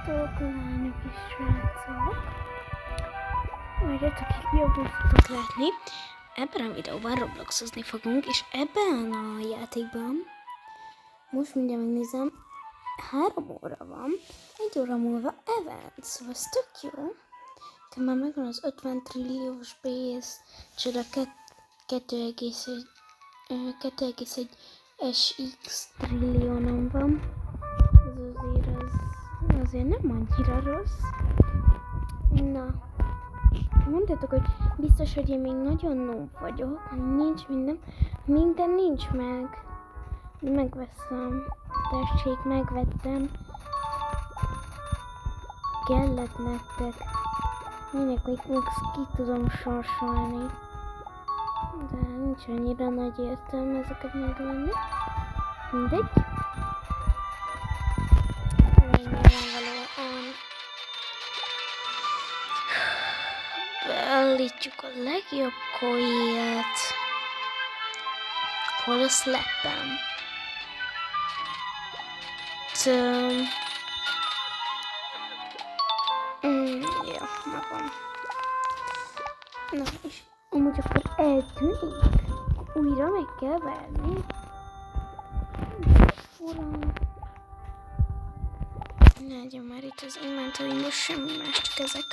Sziasztok, lányok és srácok! Várjatok, itt jobban fogtok látni. Ebben a videóban Robloxozni fogunk, és ebben a játékban most mindjárt megnézem, 3 óra van, 1 óra múlva event, szóval ez tök jó. Te már megvan az 50 trilliós base, csoda 2,1 SX trilliónom van. Azért nem annyira rossz. Na, mondtátok, hogy biztos, hogy én még nagyon noob vagyok, nincs minden nincs meg. De megveszem, tessék, megvettem. Kellett nektek. Minek még ki tudom sorsolni. De nincs annyira nagy értelme ezeket megvenni. Mindegy. Beállítjuk a legjobb koiát. Hol a szleppem? Ja, megvan. Na, és amúgy akkor eltűnik. Újra meg kell verni. Fura. Legyen már itt az inventory-ban semmi más, csak ezek.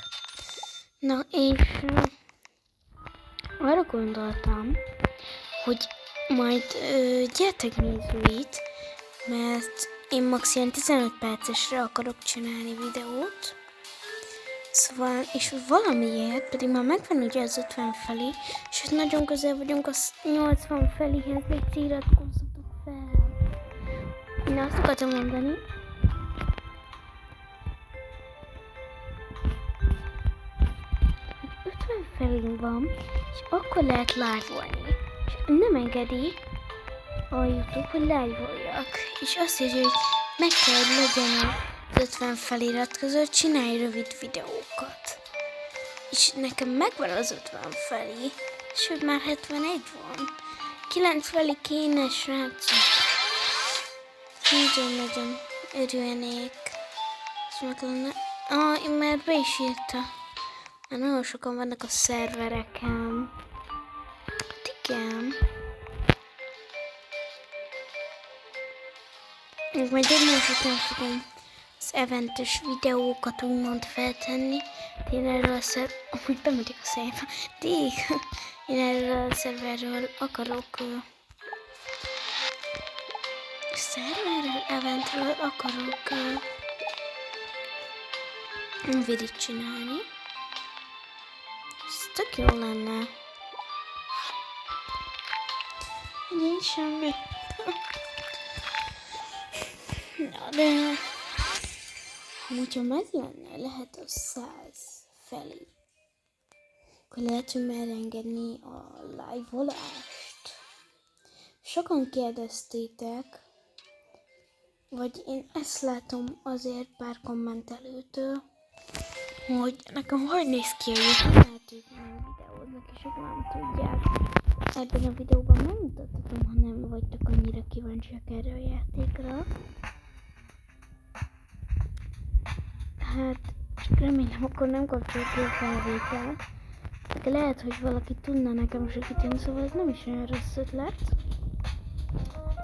Na, és arra gondoltam, hogy majd gyertek nézőit, mert én max. Ilyen 15 percesre akarok csinálni videót. Szóval, és valamiért, pedig már megvan ugye az 50 felé, és hogy nagyon közel vagyunk a 80 feléhez, légy iratkozzatok fel. Én azt akartam mondani, felén van, és akkor lehet live-olni. És nem engedi a YouTube, hogy live-oljak. És azt írja, hogy meg kell, hogy legyen az 50 felirat között, csinálj rövid videókat. És nekem megvan az 50 felé, sőt már 71 van. 9 felé kéne, srácok. Nagyon-nagyon örülnék. És meg lenne... én már be is írta. Már nagyon sokan vannak a szervereken. Hát igen. Még majd egymás után fogom az eventes videókat úgymond feltenni. Én erről a amúgy bemegyek a szerver. Én erről a szerverről akarok... eventről akarok... videót csinálni. Ez tök jó lenne. Nincs semmi. Na de... Hogyha meg lenne, lehet a 100 felé. Akkor lehet, hogy merengedni a live-olást. Sokan kérdeztétek, vagy én ezt látom azért pár kommentelőtől, hogy nekem hogy néz ki a YouTube, lehet, hogy nem videóznak, és ők nem tudják. Ebben a videóban megmutatom, ha nem vagytok annyira kíváncsiak erre a játékra. Hát, csak remélem, akkor nem kapcsoljuk a felvételt. De lehet, hogy valaki tudna nekem segíteni, szóval ez nem is olyan rossz ötlet.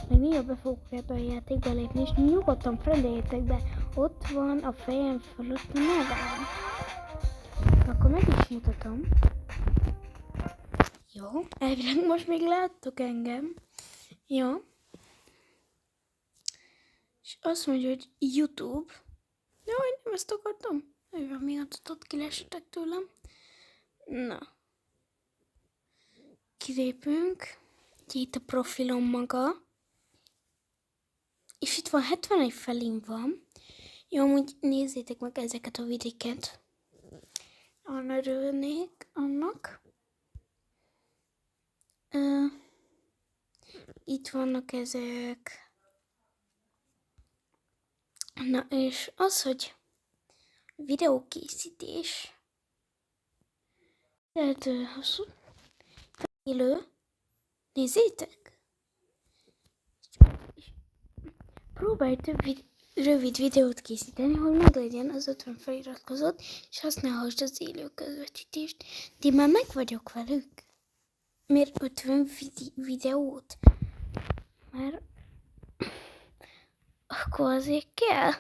Még néha be fogok ebbe a játékba lépni, és nyugodtan frendeljétek be. Ott van a fejem fölött a nevem. Akkor meg is mutatom. Jó, elvileg most még láttok engem. Jó. És azt mondja, hogy YouTube. Jaj, nem ezt akartam. Jaj, miatt ott kilessetek tőlem. Na. Kilépünk. Itt a profilom maga. És itt van 71 felén van. Jó, amúgy nézzétek meg ezeket a vidéket. Van örülnék annak. Itt vannak ezek. Na és az, hogy videókészítés. Tehát hosszú. Élő. Nézzétek. Próbálj több rövid videót készíteni, hogy meg legyen az 50 feliratkozott, és használhassd az élő közvetítést. De már meg vagyok velük. Miért 50 videót? Mert akkor azért kell.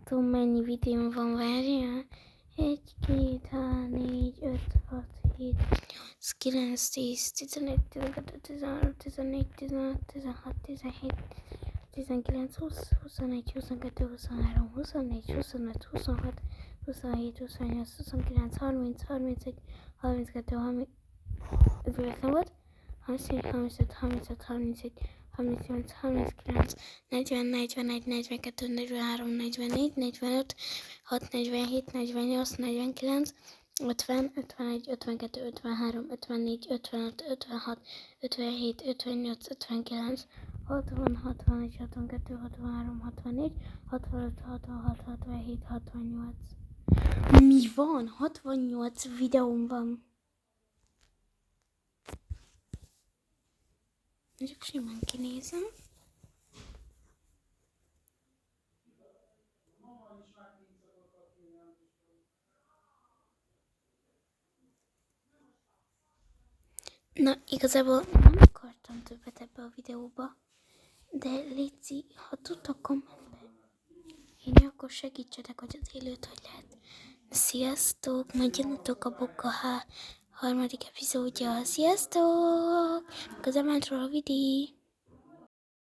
Tudom, mennyi videóm van, várjál. 1, 2, 3, 4, 5, 6, 7, 8, 9, 10, 11, 12, 13, 14, 15, 16, 17, 19, 20, 21, 22, 23, 24, 25, 26, 27, 28, 29, 30, 31, 32, 30, ez nem volt? 34, 35, 36, 37, 38, 39, 40, 41, 42, 43, 44, 45, 6, 47, 48, 49, 50, 51, 52, 53, 54, 55, 56, 57, 58, 59, 60, 61, 62, 63, 64, 65, 66, 67, 68. Mi van? 68 videóm van. Csak simán kinézem. Na, igazából nem akartam többet ebbe a videóba, de léci, ha tudtok kommentbe írni, akkor segítsetek, hogy az élőt hogy lehet. Sziasztok, majd jönnetek a Boka harmadik epizódja. Sziasztok! Közel ment róla a videó.